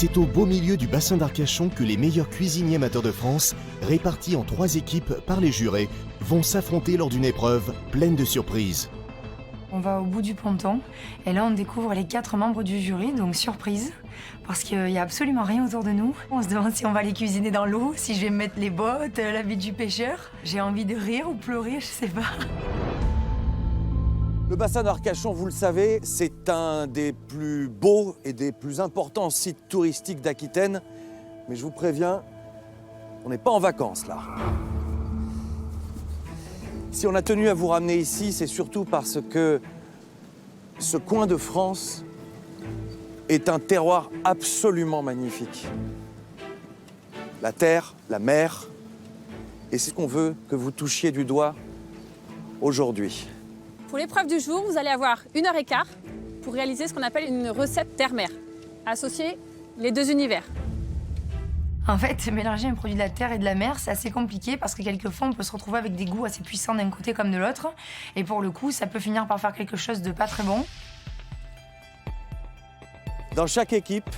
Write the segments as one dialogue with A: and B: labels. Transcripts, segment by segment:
A: c'est au beau milieu du bassin d'Arcachon que les meilleurs cuisiniers amateurs de France, répartis en 3 équipes par les jurés, vont s'affronter lors d'une épreuve pleine de surprises.
B: On va au bout du ponton et là on découvre les 4 membres du jury, donc surprise, parce qu'il n'y a absolument rien autour de nous. On se demande si on va les cuisiner dans l'eau, si je vais me mettre les bottes, l'habit du pêcheur. J'ai envie de rire ou pleurer, je sais pas.
C: Le bassin d'Arcachon, vous le savez, c'est un des plus beaux et des plus importants sites touristiques d'Aquitaine. Mais je vous préviens, on n'est pas en vacances là. Si on a tenu à vous ramener ici, c'est surtout parce que ce coin de France est un terroir absolument magnifique. La terre, la mer, et c'est ce qu'on veut que vous touchiez du doigt aujourd'hui.
D: Pour l'épreuve du jour, vous allez avoir 1h15 pour réaliser ce qu'on appelle une recette terre-mer, associer les 2 univers.
B: En fait, mélanger un produit de la terre et de la mer, c'est assez compliqué parce que quelquefois, on peut se retrouver avec des goûts assez puissants d'un côté comme de l'autre. Et pour le coup, ça peut finir par faire quelque chose de pas très bon.
C: Dans chaque équipe,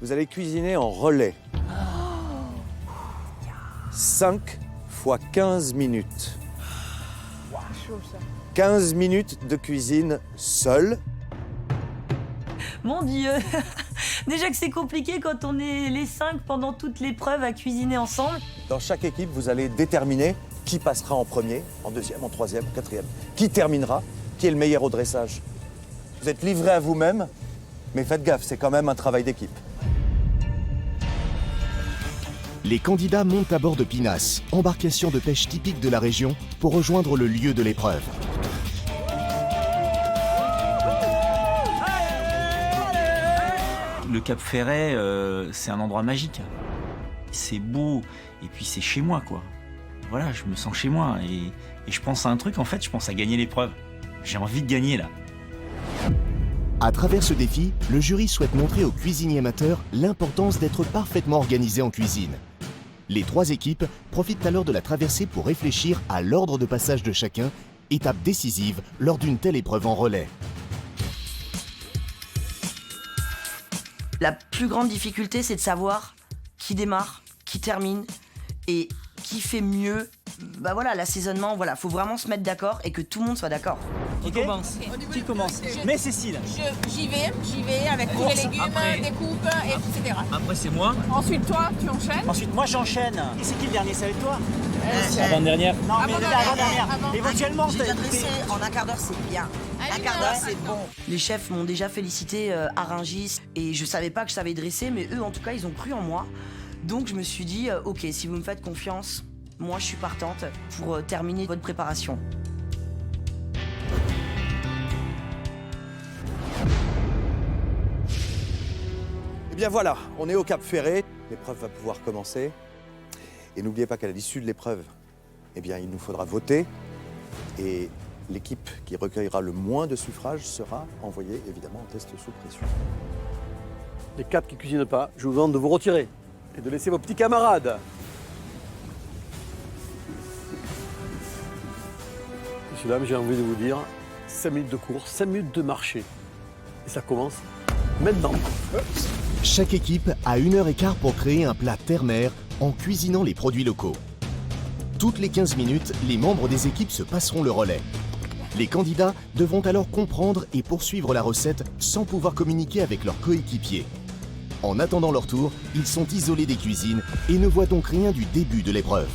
C: vous allez cuisiner en relais. 5 fois 15 minutes. 15 minutes de cuisine seule.
E: Mon Dieu! Déjà que c'est compliqué quand on est les 5 pendant toute l'épreuve à cuisiner ensemble.
C: Dans chaque équipe, vous allez déterminer qui passera en premier, en deuxième, en troisième, en quatrième. Qui terminera, qui est le meilleur au dressage. Vous êtes livrés à vous-même, mais faites gaffe, c'est quand même un travail d'équipe.
A: Les candidats montent à bord de Pinasses, embarcation de pêche typique de la région, pour rejoindre le lieu de l'épreuve.
F: Le Cap Ferret, c'est un endroit magique. C'est beau, et puis c'est chez moi, quoi. Voilà, je me sens chez moi, et je pense à un truc, en fait, je pense à gagner l'épreuve. J'ai envie de gagner, là.
A: À travers ce défi, le jury souhaite montrer aux cuisiniers amateurs l'importance d'être parfaitement organisés en cuisine. Les 3 équipes profitent alors de la traversée pour réfléchir à l'ordre de passage de chacun, étape décisive lors d'une telle épreuve en relais.
G: La plus grande difficulté, c'est de savoir qui démarre, qui termine et qui fait mieux. Bah voilà, l'assaisonnement, voilà, faut vraiment se mettre d'accord et que tout le monde soit d'accord.
F: Qui commence? Qui commence? Mais Cécile.
H: J'y vais avec tous les légumes,
F: après.
H: découpe, etc.
F: Après, c'est moi.
H: Ensuite, toi, tu enchaînes.
I: Ensuite, moi j'enchaîne. Et c'est qui le dernier? C'est avec toi?
F: Avant-dernière.
I: Non, mais l'avant-dernière. Éventuellement,
G: J'ai déjà dressé en un quart d'heure, c'est bien. Un quart d'heure, c'est bon. Les chefs m'ont déjà félicité à Rungis et je savais pas que je savais dresser, mais eux, en tout cas, ils ont cru en moi. Donc, je me suis dit, ok, si vous me faites confiance, moi, je suis partante pour terminer votre préparation.
C: Eh bien voilà, on est au Cap Ferret. L'épreuve va pouvoir commencer. Et n'oubliez pas qu'à l'issue de l'épreuve, eh bien, il nous faudra voter. Et l'équipe qui recueillera le moins de suffrages sera envoyée, évidemment, en test sous pression.
J: Les 4 qui ne cuisinent pas, je vous demande de vous retirer et de laisser vos petits camarades. Messieurs, dames, j'ai envie de vous dire 5 minutes de course, 5 minutes de marché. Et ça commence maintenant.
A: Chaque équipe a 1h15 pour créer un plat terre-mer en cuisinant les produits locaux. Toutes les 15 minutes, les membres des équipes se passeront le relais. Les candidats devront alors comprendre et poursuivre la recette sans pouvoir communiquer avec leurs coéquipiers. En attendant leur tour, ils sont isolés des cuisines et ne voient donc rien du début de l'épreuve.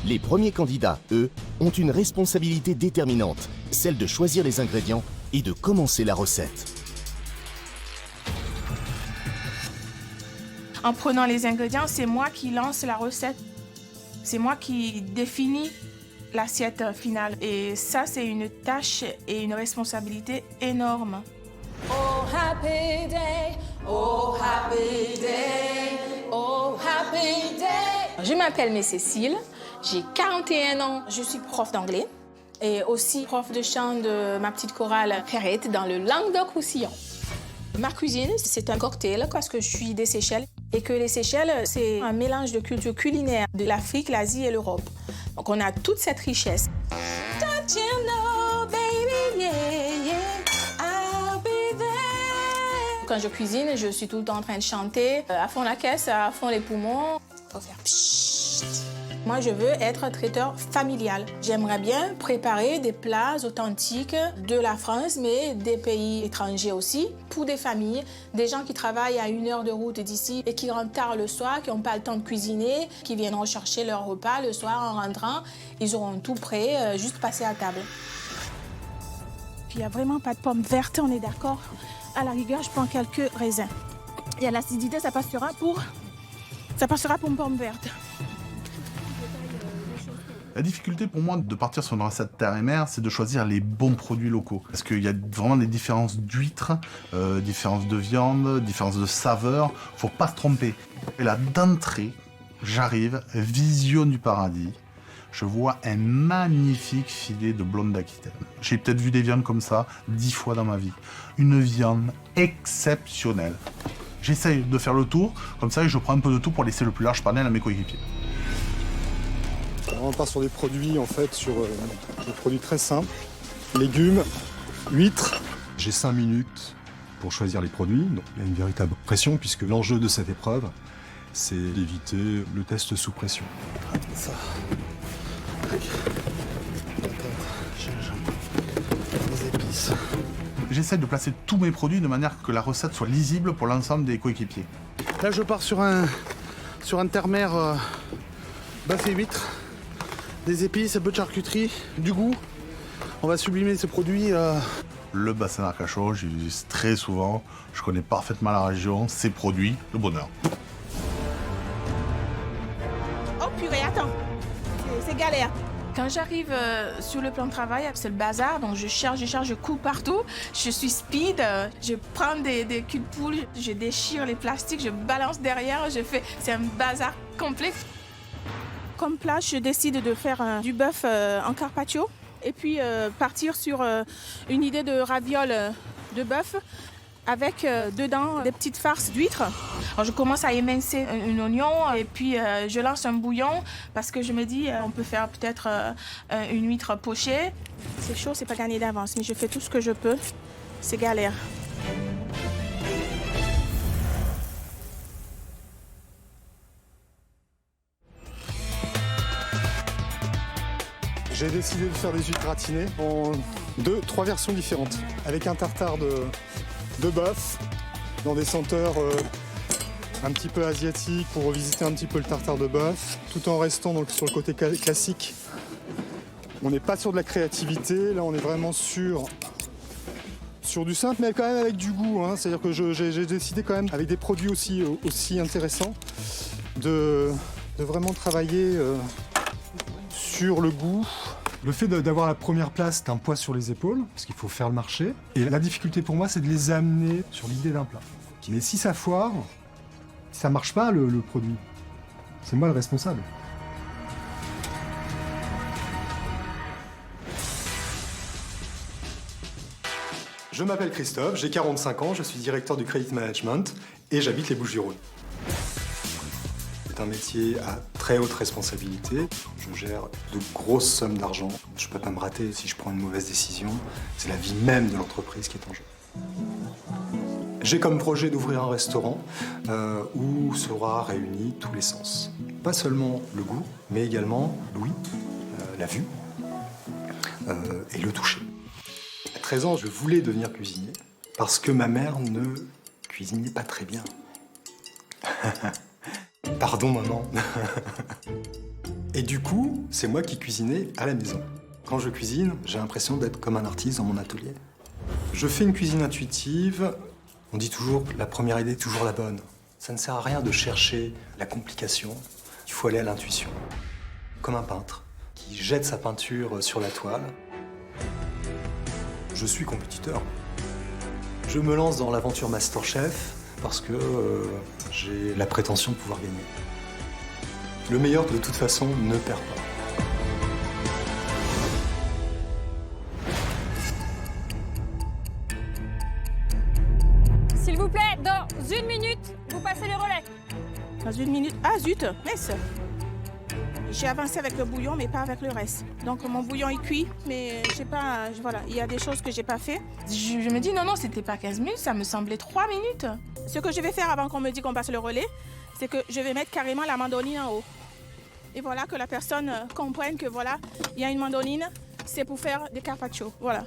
A: Les premiers candidats, eux, ont une responsabilité déterminante, celle de choisir les ingrédients et de commencer la recette.
K: En prenant les ingrédients, c'est moi qui lance la recette. C'est moi qui définis l'assiette finale. Et ça, c'est une tâche et une responsabilité énorme.
H: Oh happy day, oh happy day, oh happy day.
K: Je m'appelle Cécile, j'ai 41 ans, je suis prof d'anglais et aussi prof de chant de ma petite chorale Ferrette dans le Languedoc-Roussillon. Ma cuisine, c'est un cocktail parce que je suis des Seychelles et que les Seychelles, c'est un mélange de cultures culinaires de l'Afrique, l'Asie et l'Europe. Donc on a toute cette richesse. Don't you know, baby, yeah, yeah, I'll be there. Quand je cuisine, je suis tout le temps en train de chanter, à fond la caisse, à fond les poumons. Faut faire pchit. Moi, je veux être traiteur familial. J'aimerais bien préparer des plats authentiques de la France, mais des pays étrangers aussi, pour des familles, des gens qui travaillent à 1 heure de route d'ici et qui rentrent tard le soir, qui n'ont pas le temps de cuisiner, qui viendront chercher leur repas le soir en rentrant. Ils auront tout prêt, juste passer à table.
L: Puis il n'y a vraiment pas de pommes vertes, on est d'accord. À la rigueur, je prends quelques raisins. Il y a l'acidité, ça passera pour une pomme verte.
M: La difficulté pour moi de partir sur une recette terre et mer, c'est de choisir les bons produits locaux. Parce qu'il y a vraiment des différences d'huîtres, différences de viande, différences de saveur. Faut pas se tromper. Et là, d'entrée, j'arrive, vision du paradis. Je vois un magnifique filet de blonde d'Aquitaine. J'ai peut-être vu des viandes comme ça 10 fois dans ma vie. Une viande exceptionnelle. J'essaye de faire le tour, comme ça, et je prends un peu de tout pour laisser le plus large panel à mes coéquipiers.
N: On part sur des produits, en fait, sur des produits très simples. Légumes, huîtres.
O: J'ai 5 minutes pour choisir les produits. Donc, il y a une véritable pression, puisque l'enjeu de cette épreuve, c'est d'éviter le test sous pression.
N: Ça. Les épices.
M: J'essaie de placer tous mes produits de manière que la recette soit lisible pour l'ensemble des coéquipiers.
N: Là, je pars sur un terre-mer bœuf et huîtres. Des épices, un peu de charcuterie, du goût. On va sublimer ce produit.
M: Le bassin d'Arcachon, j'y utilise très souvent. Je connais parfaitement la région, ses produits, le bonheur.
L: Oh purée, attends, c'est galère. Quand j'arrive sur le plan de travail, c'est le bazar, donc je cherche, je cours partout. Je suis speed, je prends des culs de poule, je déchire les plastiques, je balance derrière, c'est un bazar complet. Comme plat, je décide de faire du bœuf en carpaccio et puis partir sur une idée de ravioles de bœuf avec dedans des petites farces d'huîtres. Alors, je commence à émincer un oignon et puis je lance un bouillon parce que je me dis on peut faire peut-être une huître pochée. C'est chaud, c'est pas gagné d'avance, mais je fais tout ce que je peux. C'est galère.
N: J'ai décidé de faire des huîtres gratinées en 3 versions différentes. Avec un tartare de bœuf, dans des senteurs un petit peu asiatiques pour revisiter un petit peu le tartare de bœuf, tout en restant donc sur le côté classique. On n'est pas sur de la créativité, là on est vraiment sur du simple, mais quand même avec du goût. Hein. C'est-à-dire que j'ai décidé quand même, avec des produits aussi intéressants, de vraiment travailler sur le goût.
O: Le fait d'avoir la première place, c'est un poids sur les épaules, parce qu'il faut faire le marché. Et la difficulté pour moi, c'est de les amener sur l'idée d'un plat. Mais si ça foire, si ça marche pas, le produit, c'est moi le responsable. Je m'appelle Christophe, j'ai 45 ans, je suis directeur du Credit Management et j'habite les Bouches-du-Rhône. C'est un métier à très haute responsabilité. Je gère de grosses sommes d'argent. Je ne peux pas me rater si je prends une mauvaise décision. C'est la vie même de l'entreprise qui est en jeu. J'ai comme projet d'ouvrir un restaurant où sera réuni tous les sens. Pas seulement le goût, mais également l'ouïe, la vue et le toucher. À 13 ans, je voulais devenir cuisinier parce que ma mère ne cuisinait pas très bien. Pardon, maman. Et du coup, c'est moi qui cuisinais à la maison. Quand je cuisine, j'ai l'impression d'être comme un artiste dans mon atelier. Je fais une cuisine intuitive. On dit toujours que la première idée est toujours la bonne. Ça ne sert à rien de chercher la complication. Il faut aller à l'intuition. Comme un peintre qui jette sa peinture sur la toile. Je suis compétiteur. Je me lance dans l'aventure MasterChef parce que j'ai la prétention de pouvoir gagner. Le meilleur, de toute façon, ne perd pas.
D: S'il vous plaît, dans 1 minute, vous passez le relais.
L: Dans 1 minute. Ah zut, mince. J'ai avancé avec le bouillon, mais pas avec le reste. Donc mon bouillon est cuit, mais j'ai pas, voilà, il y a des choses que j'ai pas fait. Je me dis non, c'était pas 15 minutes, ça me semblait 3 minutes. Ce que je vais faire avant qu'on me dise qu'on passe le relais, c'est que je vais mettre carrément la mandoline en haut. Et voilà, que la personne comprenne que voilà, il y a une mandoline, c'est pour faire des carpaccio. Voilà.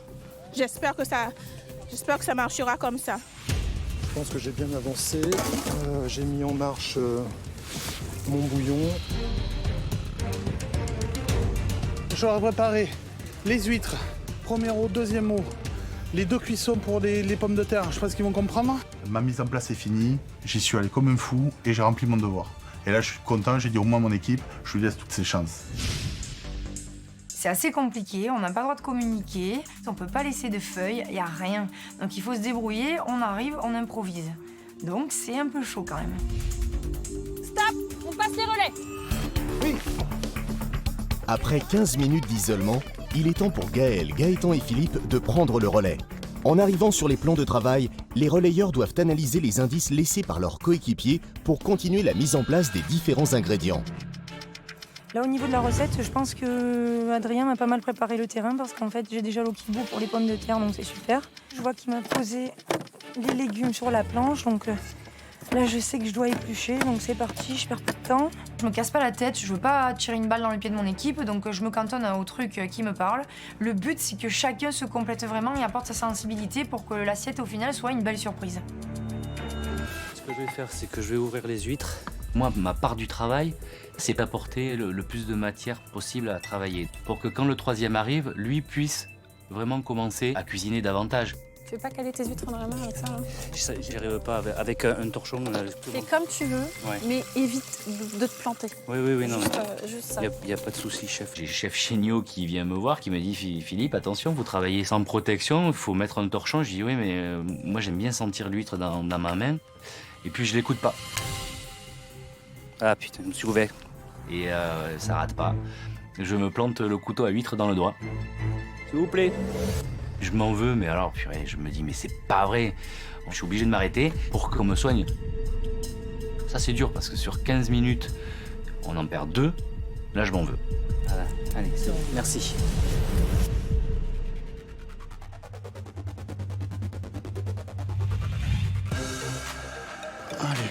L: J'espère que ça marchera comme ça.
N: Je pense que j'ai bien avancé. J'ai mis en marche mon bouillon.
M: J'aurais préparé les huîtres, premier eau, deuxième eau, les 2 cuissons pour les pommes de terre, je pense qu'ils vont comprendre. Ma mise en place est finie, j'y suis allé comme un fou et j'ai rempli mon devoir. Et là, je suis content, j'ai dit au moins à mon équipe, je lui laisse toutes ses chances.
B: C'est assez compliqué, on n'a pas le droit de communiquer, on peut pas laisser de feuilles, il n'y a rien. Donc il faut se débrouiller, on arrive, on improvise. Donc c'est un peu chaud quand même.
D: Stop, on passe les relais.
M: Oui.
A: Après 15 minutes d'isolement, il est temps pour Gaël, Gaëtan et Philippe de prendre le relais. En arrivant sur les plans de travail, les relayeurs doivent analyser les indices laissés par leurs coéquipiers pour continuer la mise en place des différents ingrédients.
B: Là, au niveau de la recette, je pense que Adrien m'a pas mal préparé le terrain parce qu'en fait, j'ai déjà l'eau qui bout pour les pommes de terre, donc c'est super. Je vois qu'il m'a posé les légumes sur la planche, donc là, je sais que je dois éplucher, donc c'est parti, je perds pas de temps. Je me casse pas la tête, je veux pas tirer une balle dans le pied de mon équipe, donc je me cantonne au truc qui me parle. Le but, c'est que chacun se complète vraiment et apporte sa sensibilité pour que l'assiette, au final, soit une belle surprise.
P: Ce que je vais faire, c'est que je vais ouvrir les huîtres. Moi, ma part du travail, c'est d'apporter le plus de matière possible à travailler pour que quand le troisième arrive, lui puisse vraiment commencer à cuisiner davantage.
D: Tu veux pas caler tes huîtres dans la main avec ça hein?
P: J'y arrive pas avec un torchon.
D: Fais comme tu veux, mais évite de te planter.
P: Oui, non.
D: Juste ça.
P: Il n'y a pas de souci, chef. J'ai chef Chéniaud qui vient me voir, qui me dit « Philippe, attention, vous travaillez sans protection, il faut mettre un torchon. » Je dis « Oui, mais moi j'aime bien sentir l'huître dans ma main. » Et puis je l'écoute pas. Ah putain, je me suis ouvert. Et ça rate pas. Je me plante le couteau à huître dans le doigt. S'il vous plaît. Je m'en veux, mais alors, purée, je me dis, mais c'est pas vrai. Je suis obligé de m'arrêter pour qu'on me soigne. Ça, c'est dur, parce que sur 15 minutes, on en perd 2. Là, je m'en veux. Voilà. Allez, c'est bon. Merci.
Q: Allez,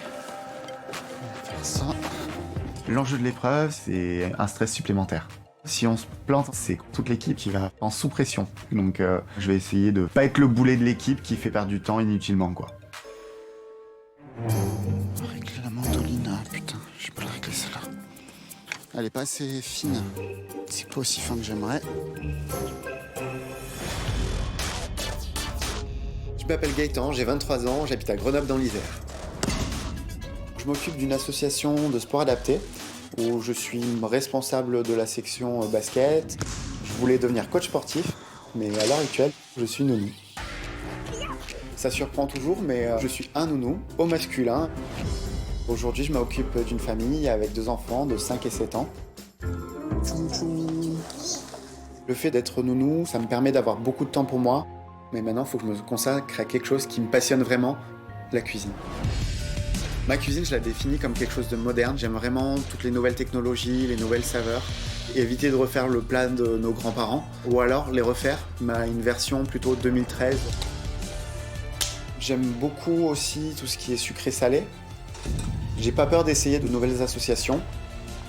Q: on va faire ça. L'enjeu de l'épreuve, c'est un stress supplémentaire. Si on se plante, c'est toute l'équipe qui va en sous-pression. Donc je vais essayer de pas être le boulet de l'équipe qui fait perdre du temps inutilement, quoi. Régler la mandoline, putain, j'ai pas réglé celle-là. Elle est pas assez fine. C'est pas aussi fin que j'aimerais.
R: Je m'appelle Gaëtan, j'ai 23 ans, j'habite à Grenoble dans l'Isère.
Q: Je m'occupe d'une association de sport adapté où je suis responsable de la section basket. Je voulais devenir coach sportif, mais à l'heure actuelle, je suis nounou. Ça surprend toujours, mais je suis un nounou, au masculin. Aujourd'hui, je m'occupe d'une famille avec 2 enfants de 5 et 7 ans. Le fait d'être nounou, ça me permet d'avoir beaucoup de temps pour moi, mais maintenant, il faut que je me consacre à quelque chose qui me passionne vraiment, la cuisine. Ma cuisine, je la définis comme quelque chose de moderne. J'aime vraiment toutes les nouvelles technologies, les nouvelles saveurs. Éviter de refaire le plat de nos grands-parents, ou alors les refaire, mais à une version plutôt 2013. J'aime beaucoup aussi tout ce qui est sucré-salé. J'ai pas peur d'essayer de nouvelles associations.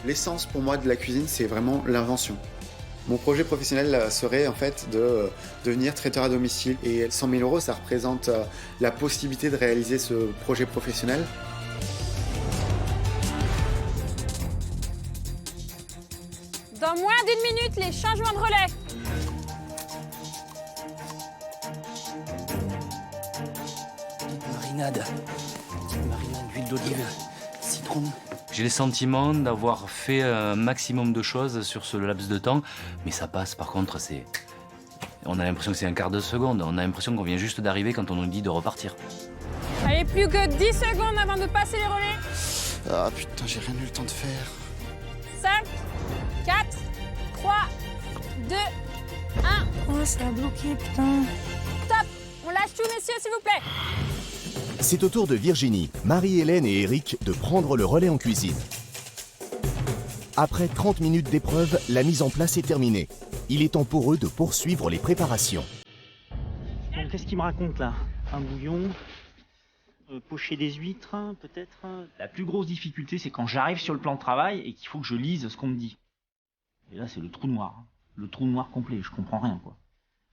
Q: L'essence pour moi de la cuisine, c'est vraiment l'invention. Mon projet professionnel serait en fait de devenir traiteur à domicile. Et 100 000 €, ça représente la possibilité de réaliser ce projet professionnel.
D: Dans moins d'1 minute, les changements de relais.
P: Marinade, d'huile d'olive, citron. J'ai le sentiment d'avoir fait un maximum de choses sur ce laps de temps, mais ça passe. Par contre, on a l'impression que c'est un quart de seconde. On a l'impression qu'on vient juste d'arriver quand on nous dit de repartir.
D: Allez, plus que 10 secondes avant de passer les relais.
Q: Ah putain, j'ai rien eu le temps de faire.
D: 5, 4, 3, 2, 1.
B: Oh, ça a bloqué, putain.
D: Stop. On lâche tout, messieurs, s'il vous plaît.
A: C'est au tour de Virginie, Marie-Hélène et Eric de prendre le relais en cuisine. Après 30 minutes d'épreuve, la mise en place est terminée. Il est temps pour eux de poursuivre les préparations.
I: Bon, qu'est-ce qu'il me raconte là? Un bouillon, pocher des huîtres, peut-être?
F: La plus grosse difficulté, c'est quand j'arrive sur le plan de travail et qu'il faut que je lise ce qu'on me dit. Et là, c'est le trou noir. Hein. Le trou noir complet, je comprends rien, quoi.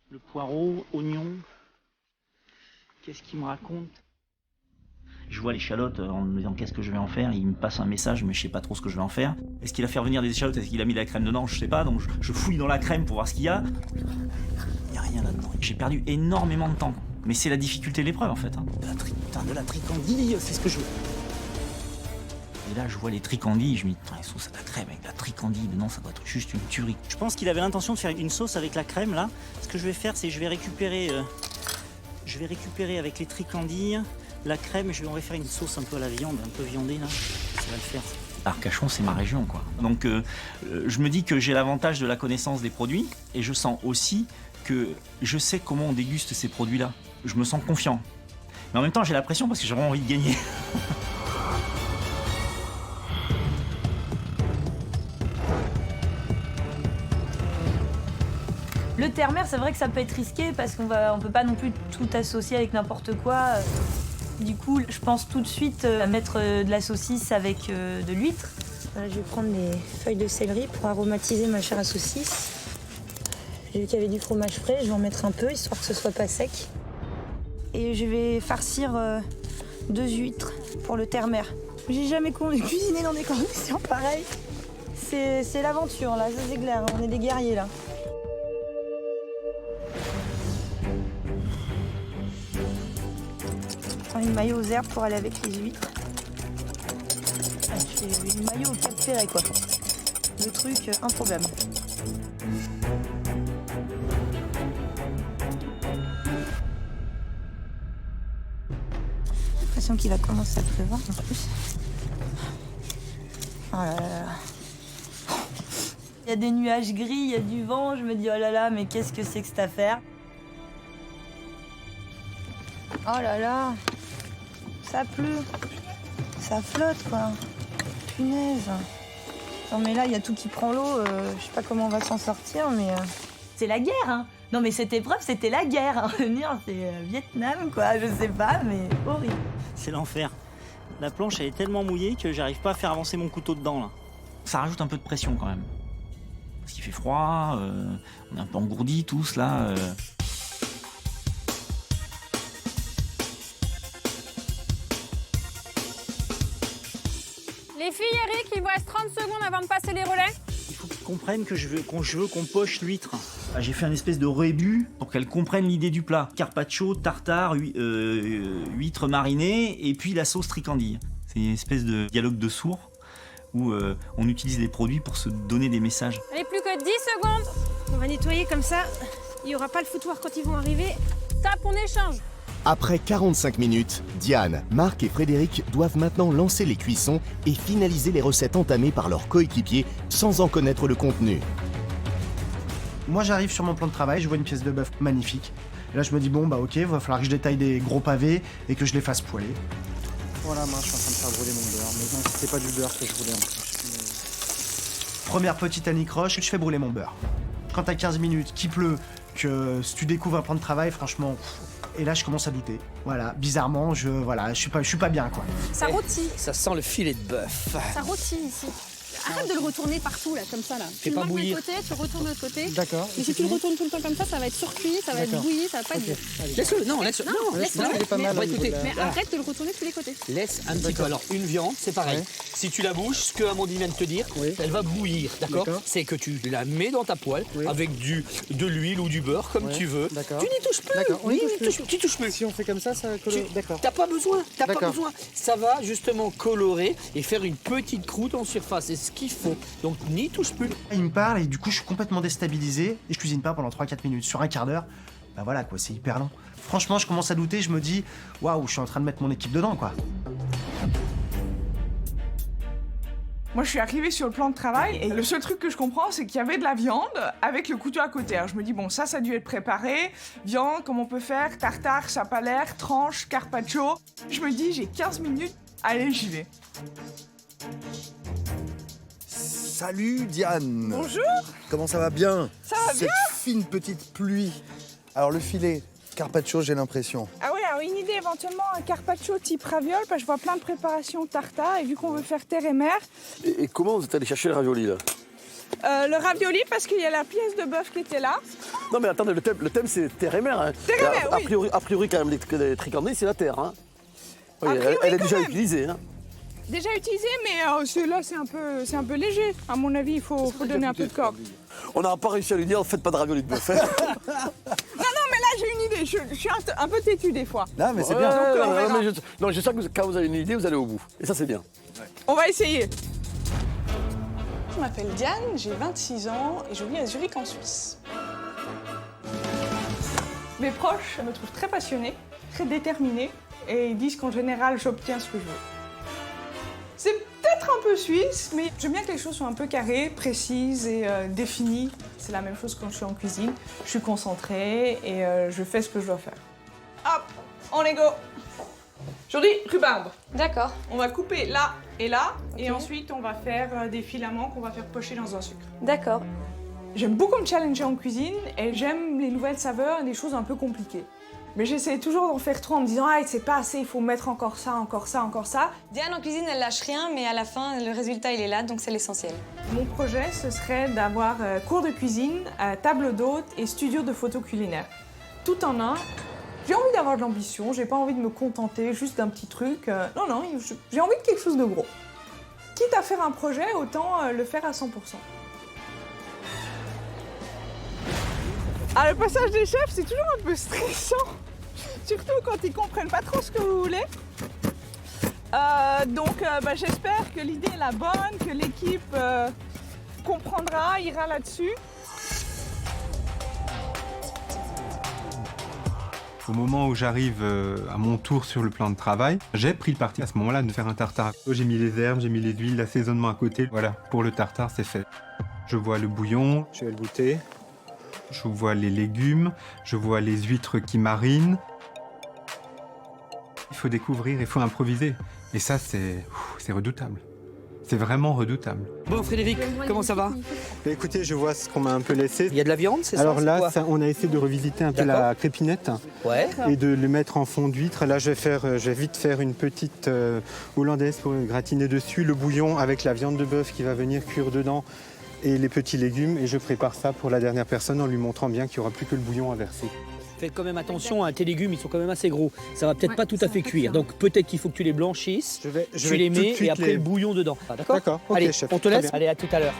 I: Le poireau, oignon. Qu'est-ce qu'il me raconte?
F: Je vois l'échalote en me disant qu'est-ce que je vais en faire. Il me passe un message, mais je sais pas trop ce que je vais en faire. Est-ce qu'il a fait revenir des échalotes? Est-ce qu'il a mis de la crème dedans? Je sais pas. Donc je fouille dans la crème pour voir ce qu'il y a. Il n'y a rien là-dedans. J'ai perdu énormément de temps. Mais c'est la difficulté de l'épreuve en fait. Hein.
I: De la tricandille, c'est ce que je veux.
F: Et là, je vois les tricandilles, je me dis, putain, sauce à la crème avec la tricandille dedans, ça doit être juste une tuerie.
I: Je pense qu'il avait l'intention de faire une sauce avec la crème là. Ce que je vais faire, c'est que je vais récupérer avec les tricandilles la crème et on va faire une sauce un peu à la viande, un peu viandée là. Ça va le faire.
F: Arcachon, c'est ma région, quoi. Donc, je me dis que j'ai l'avantage de la connaissance des produits et je sens aussi que je sais comment on déguste ces produits-là. Je me sens confiant. Mais en même temps, j'ai la pression parce que j'ai vraiment envie de gagner.
E: Le terre-mer, c'est vrai que ça peut être risqué parce qu'on peut pas non plus tout associer avec n'importe quoi. Du coup, je pense tout de suite à mettre de la saucisse avec de l'huître.
B: Je vais prendre des feuilles de céleri pour aromatiser ma chair à saucisse. J'ai vu qu'il y avait du fromage frais, je vais en mettre un peu histoire que ce soit pas sec. Et je vais farcir 2 huîtres pour le terre-mer. J'ai jamais cuisiné dans des conditions pareilles. C'est l'aventure là, ça c'est clair, on est des guerriers là. Je prends une mayo aux herbes pour aller avec les huîtres. Je fais une mayo au Cap Ferret quoi. Le truc improbable. J'ai l'impression qu'il va commencer à pleuvoir en plus. Oh là là là.
E: Il y a des nuages gris, il y a du vent, je me dis oh là là, mais qu'est-ce que c'est que cette affaire?
B: Oh là là, ça pleut, ça flotte quoi, punaise. Non mais là il y a tout qui prend l'eau, je sais pas comment on va s'en sortir mais...
E: C'est la guerre hein. Non mais cette épreuve c'était la guerre, hein. C'est Vietnam quoi, je sais pas mais horrible.
I: C'est l'enfer. La planche elle est tellement mouillée que j'arrive pas à faire avancer mon couteau dedans là.
F: Ça rajoute un peu de pression quand même. Parce qu'il fait froid, on est un peu engourdis tous là.
D: Les filles, Eric, il vous reste 30 secondes avant de passer les relais.
I: Il faut qu'ils comprennent que je veux qu'on poche l'huître.
F: J'ai fait un espèce de rébut pour qu'elles comprennent l'idée du plat. Carpaccio, tartare, huître marinée et puis la sauce tricandille. C'est une espèce de dialogue de sourds où on utilise les produits pour se donner des messages.
D: Allez, plus que 10 secondes.
S: On va nettoyer comme ça. Il n'y aura pas le foutoir quand ils vont arriver.
D: Tape, on échange.
A: Après 45 minutes, Diane, Marc et Frédéric doivent maintenant lancer les cuissons et finaliser les recettes entamées par leurs coéquipiers sans en connaître le contenu.
T: Moi j'arrive sur mon plan de travail, je vois une pièce de bœuf magnifique. Et là je me dis bon bah ok, il va falloir que je détaille des gros pavés et que je les fasse poêler. Voilà, moi je suis en train de faire brûler mon beurre, mais non c'était pas du beurre que je voulais en plus. Première petite anicroche, je fais brûler mon beurre. Quand t'as 15 minutes, qu'il pleut, que si tu découvres un plan de travail, franchement... Et là, je commence à douter. Voilà, bizarrement, je suis pas bien, quoi.
S: Ça rôtit.
I: Ça sent le filet de bœuf.
S: Ça rôtit ici. Arrête de le retourner partout, là, comme ça, là.
I: Fais
S: tu
I: pas
S: le
I: bouillir.
S: de l'autre côté, tu retournes de l'autre côté.
T: D'accord.
S: Mais si tu le retournes tout le temps comme ça va être surcuit, ça va être bouilli, ça va pas être bon.
I: Laisse-le, non, laisse-le.
S: Non, laisse-le.
I: il est pas mal.
S: Mais arrête de le retourner de tous les côtés.
I: Laisse un petit peu. Alors, une viande, c'est pareil. Si tu la bouges, ce que Amandine vient de te dire, elle va bouillir, d'accord? C'est que tu la mets dans ta poêle avec de l'huile ou du beurre, comme tu veux. Tu n'y touches plus.
T: D'accord,
I: Tu touches plus.
T: Si on fait comme ça colore. D'accord.
I: T'as pas besoin, Ça va justement colorer et faire une petite croûte en surface. C'est ce qu'il faut. Donc, n'y touche plus.
T: Il me parle et du coup, je suis complètement déstabilisé et je cuisine pas pendant 3-4 minutes. Sur un quart d'heure, bah voilà quoi, c'est hyper long. Franchement, je commence à douter, je me dis, waouh, je suis en train de mettre mon équipe dedans quoi.
L: Moi, je suis arrivée sur le plan de travail et le seul truc que je comprends, c'est qu'il y avait de la viande avec le couteau à côté. Alors, je me dis, bon, ça a dû être préparé. Viande, comment on peut faire? Tartare, ça a pas l'air. Tranche, carpaccio. Je me dis, j'ai 15 minutes. Allez, j'y vais.
U: Salut Diane.
L: Bonjour.
U: Comment ça va bien?
L: Ça va bien.
U: Cette fine petite pluie. Alors le filet, carpaccio, j'ai l'impression.
L: Ah ouais, alors une idée éventuellement un carpaccio type raviole, parce que je vois plein de préparations tartare et vu qu'on veut faire terre et mer.
J: Et comment vous êtes allé chercher le ravioli là?
L: Le ravioli parce qu'il y a la pièce de bœuf qui était là.
J: Non mais attendez, le thème c'est terre et mer. Hein.
L: Terre et mer, oui.
J: A priori quand même, les tricandés c'est la terre. Hein. Oui, elle est déjà utilisée. Hein.
L: Déjà utilisé, mais celui-là c'est un peu léger. À mon avis, il faut donner un peu de corps.
J: On n'a pas réussi à lui dire, faites pas de ravioli de bœuf. Hein.
L: Non, mais là j'ai une idée. Je suis un peu têtu des fois.
J: Non mais c'est bien. Donc, je sens que quand vous avez une idée, vous allez au bout. Et ça c'est bien.
L: On va essayer.
V: Je m'appelle Diane, j'ai 26 ans et je vis à Zurich en Suisse. Mes proches me trouvent très passionnée, très déterminée et ils disent qu'en général j'obtiens ce que je veux. C'est peut-être un peu suisse, mais j'aime bien que les choses soient un peu carrées, précises et définies. C'est la même chose quand je suis en cuisine. Je suis concentrée et je fais ce que je dois faire. Hop, on est go. Aujourd'hui, rhubarbe.
S: D'accord.
L: On va couper là et là, et ensuite on va faire des filaments qu'on va faire pocher dans un sucre.
S: D'accord.
L: J'aime beaucoup me challenger en cuisine et j'aime les nouvelles saveurs et des choses un peu compliquées. Mais j'essaie toujours d'en faire trop en me disant « Ah, c'est pas assez, il faut mettre encore ça, encore ça, encore ça ».
S: Diane en cuisine, elle lâche rien, mais à la fin, le résultat, il est là, donc c'est l'essentiel.
L: Mon projet, ce serait d'avoir cours de cuisine, table d'hôte et studio de photos culinaires. Tout en un. J'ai envie d'avoir de l'ambition, j'ai pas envie de me contenter juste d'un petit truc. Non, j'ai envie de quelque chose de gros. Quitte à faire un projet, autant le faire à 100%. Ah, le passage des chefs, c'est toujours un peu stressant. Surtout quand ils comprennent pas trop ce que vous voulez. Donc j'espère que l'idée est la bonne, que l'équipe comprendra, ira là-dessus.
W: Au moment où j'arrive à mon tour sur le plan de travail, j'ai pris le parti à ce moment-là de faire un tartare. J'ai mis les herbes, j'ai mis les huiles, l'assaisonnement à côté. Voilà, pour le tartare, c'est fait. Je vois le bouillon, je vais le goûter. Je vois les légumes, je vois les huîtres qui marinent. Il faut découvrir, il faut improviser. Et ça, c'est redoutable. C'est vraiment redoutable.
X: Bon Frédéric, comment ça va?
W: Écoutez, je vois ce qu'on m'a un peu laissé.
X: Il y a de la viande, c'est ça?
W: Alors là, on a essayé de revisiter un peu la crépinette et de le mettre en fond d'huître. Là, je vais vite faire une petite hollandaise pour gratiner dessus, le bouillon avec la viande de bœuf qui va venir cuire dedans et les petits légumes. Et je prépare ça pour la dernière personne en lui montrant bien qu'il n'y aura plus que le bouillon à verser.
X: Faites quand même attention, tes légumes, ils sont quand même assez gros. Ça va peut-être pas tout à fait cuire. Donc peut-être qu'il faut que tu les blanchisses, tu les mets et après le bouillon dedans. D'accord?
W: D'accord, ok,
X: allez,
W: chef.
X: on te laisse. Allez, à tout à l'heure.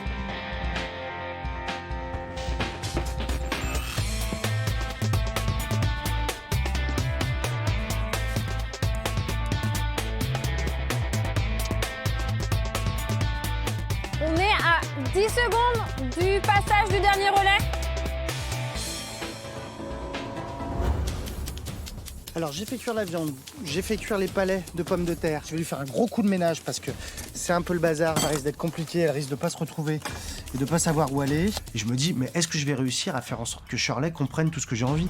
D: On est à 10 secondes du passage du dernier relais.
T: Alors j'ai fait cuire la viande, j'ai fait cuire les palets de pommes de terre. Je vais lui faire un gros coup de ménage parce que c'est un peu le bazar, ça risque d'être compliqué, elle risque de pas se retrouver et de pas savoir où aller. Et je me dis, mais est-ce que je vais réussir à faire en sorte que Shirley comprenne tout ce que j'ai envie?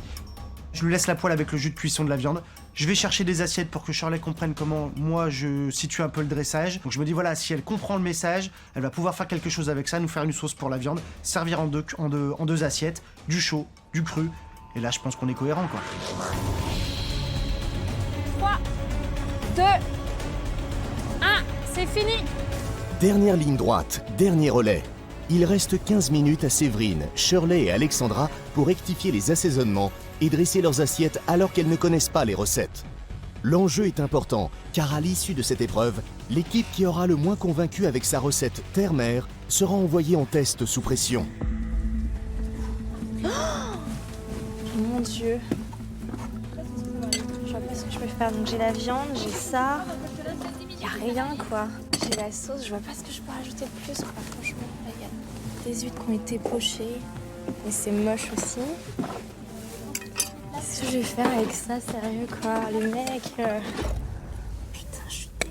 T: Je lui laisse la poêle avec le jus de cuisson de la viande. Je vais chercher des assiettes pour que Shirley comprenne comment moi je situe un peu le dressage. Donc je me dis voilà, si elle comprend le message, elle va pouvoir faire quelque chose avec ça, nous faire une sauce pour la viande, servir en deux assiettes, du chaud, du cru. Et là je pense qu'on est cohérent quoi.
D: 3, 2, 1, c'est fini.
A: Dernière ligne droite, dernier relais. Il reste 15 minutes à Séverine, Shirley et Alexandra pour rectifier les assaisonnements et dresser leurs assiettes alors qu'elles ne connaissent pas les recettes. L'enjeu est important, car à l'issue de cette épreuve, l'équipe qui aura le moins convaincu avec sa recette terre-mer sera envoyée en test sous pression.
S: Oh mon Dieu. Je vois pas ce que je peux faire. Donc j'ai la viande, j'ai ça. Y a rien quoi. J'ai la sauce, je vois pas ce que je peux rajouter de plus quoi. Franchement, là y a des huîtres qui ont été pochées. Mais c'est moche aussi. Qu'est-ce que je vais faire avec ça, sérieux quoi? Les mecs. Putain, je suis dingue.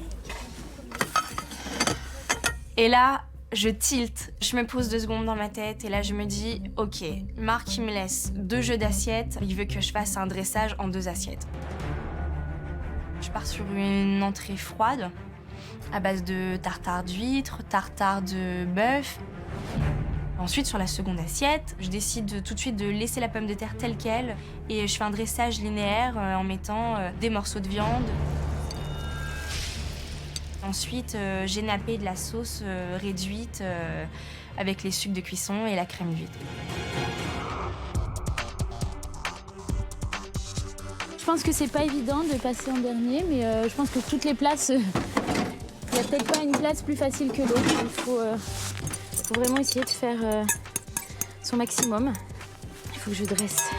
S: Et là, je tilte. Je me pose 2 secondes dans ma tête et là je me dis, ok, Marc il me laisse 2 jeux d'assiettes. Il veut que je fasse un dressage en 2 assiettes. Je pars sur une entrée froide. à base de tartare d'huîtres, tartare de bœuf. Ensuite, sur la seconde assiette, je décide tout de suite de laisser la pomme de terre telle qu'elle et je fais un dressage linéaire en mettant des morceaux de viande. Ensuite, j'ai nappé de la sauce réduite avec les sucres de cuisson et la crème d'huître.
C: Je pense que c'est pas évident de passer en dernier, mais je pense que toutes les places, il n'y a peut-être pas une place plus facile que l'autre. Il faut vraiment essayer de faire son maximum. Il faut que je dresse.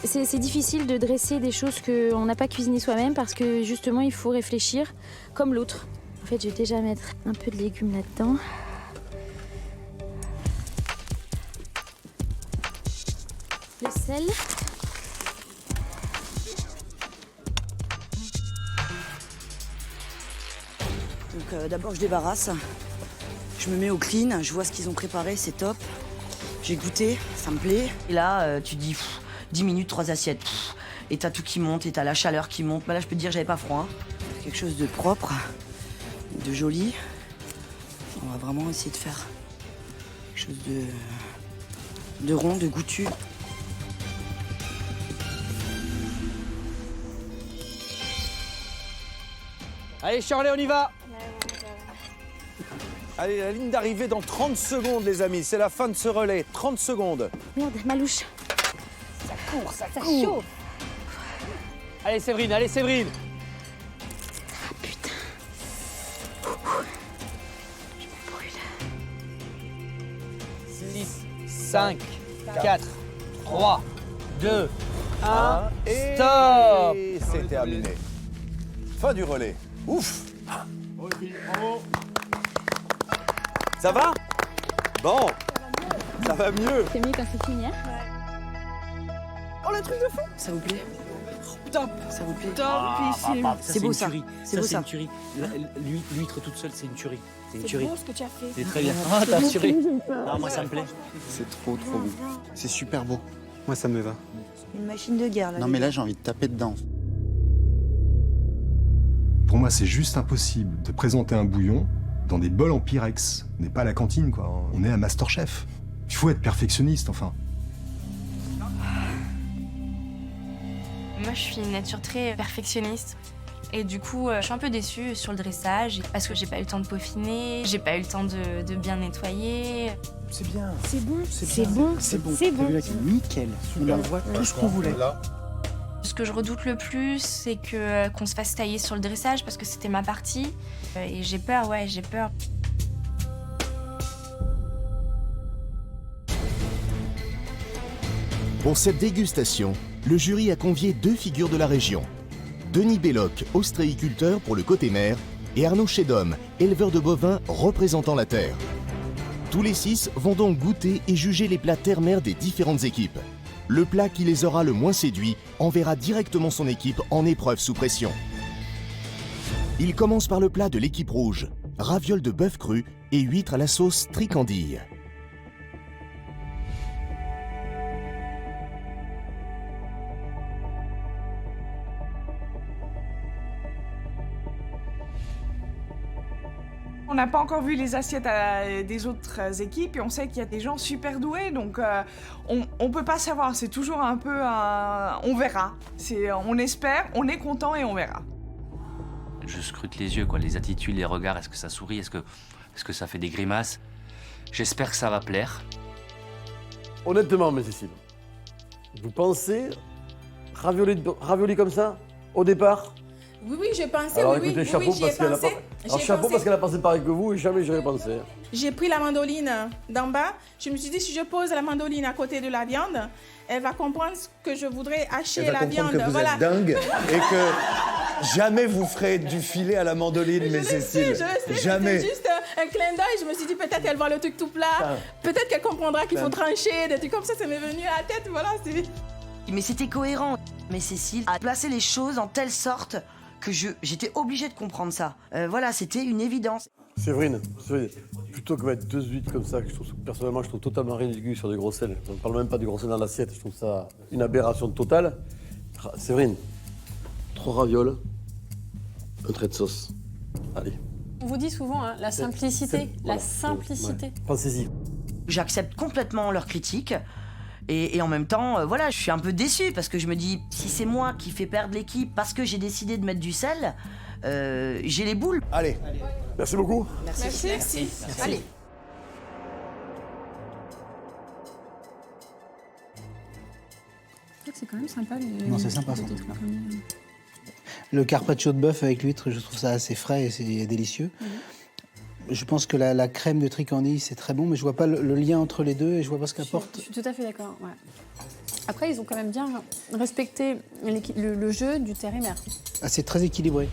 C: C'est difficile de dresser des choses qu'on n'a pas cuisinées soi-même parce que justement il faut réfléchir comme l'autre. En fait, je vais déjà mettre un peu de légumes là-dedans. Le sel.
G: Donc d'abord je débarrasse, je me mets au clean, je vois ce qu'ils ont préparé, c'est top. J'ai goûté, ça me plaît. Et là tu dis 10 minutes, 3 assiettes. Et t'as tout qui monte et t'as la chaleur qui monte. Bah là je peux te dire j'avais pas froid. Quelque chose de propre, de joli. On va vraiment essayer de faire quelque chose de rond, de goûtu.
H: Allez Shirley, on y va. Allez, la ligne d'arrivée dans 30 secondes, les amis. C'est la fin de ce relais. 30 secondes.
C: Merde, ma louche.
H: Ça court, ça
C: Ça
H: court.
C: chauffe.
H: Allez, Séverine, allez, Séverine.
C: Ah putain. Je me brûle.
H: 6, 5, 4, 3, 2, 1.
U: Et
H: Stop.
U: c'est terminé. Fin du relais. Ouf.
H: Ça va? Bon. Ça va mieux.
C: C'est mieux quand c'est fini, hein?
G: Oh le truc de fou. Ça vous plaît?
L: Top.
G: Ça vous plaît?
L: Topissime.
G: C'est beau ça. C'est beau
X: C'est
G: ça.
X: une tuerie. L'huître toute seule, c'est une tuerie. C'est une
L: C'est
X: tuerie.
L: beau ce que tu as fait.
X: C'est très bien. Ah, t'as assuré.
F: Non, moi ça me plaît.
Q: C'est trop beau. C'est super beau.
W: Moi, ça me va.
G: Une machine de guerre là.
Q: Non mais là j'ai envie de taper dedans.
K: Pour moi, c'est juste impossible de présenter un bouillon dans des bols en Pyrex. On n'est pas à la cantine, quoi. On est à Masterchef. Il faut être perfectionniste, enfin.
S: Moi, je suis une nature très perfectionniste. Et du coup, je suis un peu déçue sur le dressage parce que j'ai pas eu le temps de peaufiner, j'ai pas eu le temps de bien nettoyer.
U: C'est bien.
C: C'est bon.
U: C'est
C: bon.
U: C'est bon.
C: C'est bon.
U: C'est nickel. On envoie tout ce qu'on voulait.
S: Ce que je redoute le plus, c'est qu'on se fasse tailler sur le dressage parce que c'était ma partie. Et j'ai peur, ouais, j'ai peur.
A: Pour cette dégustation, le jury a convié 2 figures de la région. Denis Belloc, ostréiculteur pour le côté mer, et Arnaud Chédom, éleveur de bovins représentant la terre. Tous les 6 vont donc goûter et juger les plats terre-mer des différentes équipes. Le plat qui les aura le moins séduits enverra directement son équipe en épreuve sous pression. Il commence par le plat de l'équipe rouge, ravioles de bœuf cru et huîtres à la sauce tricandille.
V: On n'a pas encore vu les assiettes des autres équipes et on sait qu'il y a des gens super doués, donc on peut pas savoir. C'est toujours un peu on verra. On espère, on est content et on verra.
P: Je scrute les yeux, quoi, les attitudes, les regards. Est-ce que ça sourit? Est-ce que ça fait des grimaces? J'espère que ça va plaire.
J: Honnêtement, mais Cécile, vous pensez ravioli comme ça, au départ?
L: Oui, j'ai pensé,
J: Alors
L: oui,
J: écoutez,
L: oui,
J: chapeau
L: oui, j'y ai
J: parce qu'elle a
L: pensé.
J: pas... Alors chapeau parce qu'elle a pensé pareil que vous et jamais j'aurais pensé.
L: J'ai pris la mandoline d'en bas. Je me suis dit, si je pose la mandoline à côté de la viande, elle va comprendre que je voudrais hacher
U: Elle va
L: la
U: comprendre
L: viande.
U: que vous êtes dingue et que jamais vous ferez du filet à la mandoline, mais Cécile.
L: Je le sais,
U: jamais.
L: c'était juste un clin d'œil. Je me suis dit, peut-être qu'elle voit le truc tout plat. Peut-être qu'elle comprendra qu'il faut trancher, des trucs comme ça m'est venu à la tête. Voilà, c'est...
G: Mais c'était cohérent. Mais Cécile a placé les choses en telle sorte que j'étais obligée de comprendre ça. Voilà, c'était une évidence.
J: Séverine, plutôt que mettre 2 huîtres comme ça, que personnellement je trouve totalement ridicule sur des gros sels. Je ne parle même pas du gros sel dans l'assiette, je trouve ça une aberration totale. Séverine, 3 ravioles, un trait de sauce. Allez.
D: On vous dit souvent, hein, la simplicité. La simplicité.
J: Pensez-y.
G: J'accepte complètement leurs critiques. Et en même temps, voilà, je suis un peu déçue parce que je me dis, si c'est moi qui fais perdre l'équipe parce que j'ai décidé de mettre du sel, j'ai les boules.
J: Allez. Merci beaucoup.
D: Merci. Allez. C'est quand même sympa.
M: Non, c'est sympa ça. Le carpaccio de bœuf avec l'huître, je trouve ça assez frais et c'est délicieux. Je pense que la crème de tricandie, c'est très bon, mais je vois pas le lien entre les deux et je vois pas ce qu'apporte.
D: Je suis tout à fait d'accord. Ouais. Après, ils ont quand même bien respecté le jeu du terre et mer.
M: Ah, c'est très équilibré.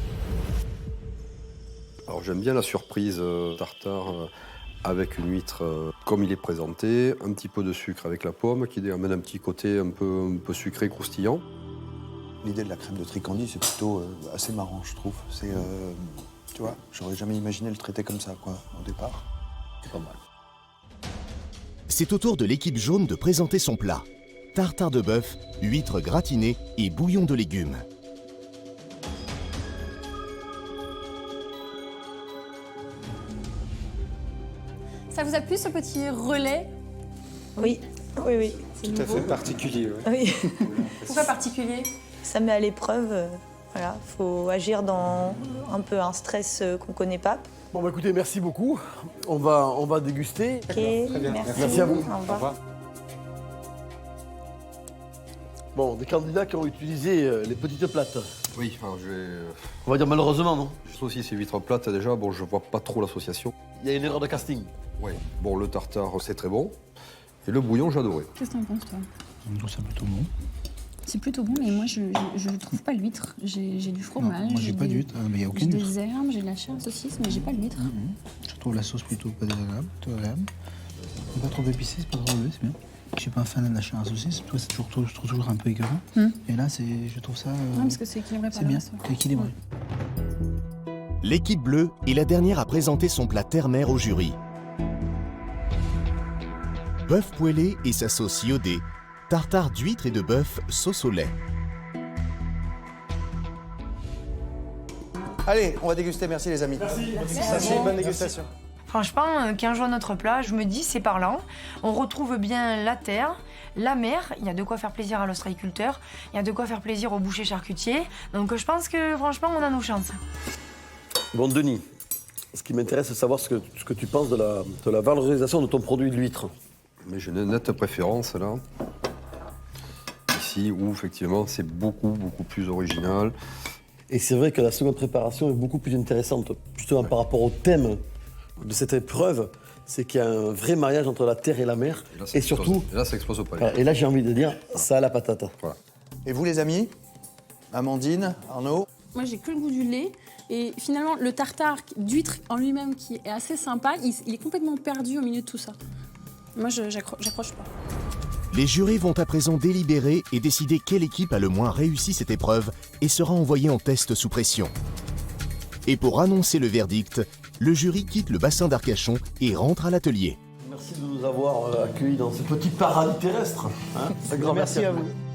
N: Alors j'aime bien la surprise tartare avec une huître comme il est présenté, un petit peu de sucre avec la pomme qui amène un petit côté un peu sucré, croustillant.
O: L'idée de la crème de tricandie, c'est plutôt assez marrant, je trouve. C'est, tu vois, j'aurais jamais imaginé le traiter comme ça, quoi, au départ. C'est pas mal.
A: C'est au tour de l'équipe jaune de présenter son plat. Tartare de bœuf, huîtres gratinées et bouillon de légumes.
D: Ça vous a plu ce petit relais?
E: Oui, oui, oui.
D: C'est tout à fait
N: particulier.
E: Oui.
D: Pourquoi particulier?
E: Ça met à l'épreuve. Voilà, faut agir dans un peu un stress qu'on connaît pas.
J: Bon, bah écoutez, merci beaucoup. On va déguster.
E: Ok,
J: Merci à vous.
E: Au revoir.
J: Bon, des candidats qui ont utilisé les petites plates.
N: Oui, alors je vais...
J: On va dire malheureusement, non?
N: Saucisse et huîtres plates, déjà, bon, je vois pas trop l'association.
J: Il y a une erreur de casting.
N: Oui. Bon, le tartare, c'est très bon. Et le bouillon, j'ai adoré.
D: Qu'est-ce que t'en penses, toi?
M: Je trouve ça plutôt bon.
D: C'est plutôt bon, mais moi, je ne trouve pas l'huître. J'ai du fromage.
M: Moi, j'ai pas d'huître, mais il n'y a aucune
D: J'ai
M: huître.
D: des herbes, j'ai de la chair de saucisse, mais j'ai pas l'huître.
M: Je trouve la sauce plutôt pas désagréable, plutôt agréable. Pas trop épicé, c'est pas trop élevé, c'est bien. Je suis pas un fan de la chair à saucisse, toi c'est toujours, je trouve toujours un peu écœurant. Et là, je trouve ça.
D: Non, parce que c'est équilibré par
M: c'est bien,
D: le reste, ouais.
M: c'est équilibré.
A: L'équipe bleue est la dernière à présenter son plat terre-mer au jury. Bœuf poêlé et sa sauce iodée, tartare d'huîtres et de bœuf sauce au lait.
U: Allez, on va déguster, merci les amis. Merci, bonne dégustation.
B: Franchement, quand je vois notre plat, je me dis c'est parlant. On retrouve bien la terre, la mer. Il y a de quoi faire plaisir à l'ostréiculteur. Il y a de quoi faire plaisir au boucher charcutier. Donc je pense que franchement, on a nos chances.
J: Bon, Denis, ce qui m'intéresse, c'est de savoir ce que tu penses de la valorisation de ton produit de l'huître.
N: Mais j'ai une nette préférence, là. Ici, où, effectivement, c'est beaucoup plus original.
J: Et c'est vrai que la seconde préparation est beaucoup plus intéressante, justement par rapport au thème de cette épreuve, c'est qu'il y a un vrai mariage entre la terre et la mer. Et surtout...
N: Et là, ça explose au palais.
J: Voilà, et là, j'ai envie de dire, ça a la patate.
N: Voilà.
U: Et vous les amis? Amandine, Arnaud?
D: Moi, j'ai que le goût du lait. Et finalement, le tartare d'huître en lui-même, qui est assez sympa, il est complètement perdu au milieu de tout ça. Moi, j'accroche pas.
A: Les jurés vont à présent délibérer et décider quelle équipe a le moins réussi cette épreuve et sera envoyée en test sous pression. Et pour annoncer le verdict, le jury quitte le bassin d'Arcachon et rentre à l'atelier.
J: Merci de nous avoir accueillis dans ce petit paradis terrestre. Un grand merci à vous.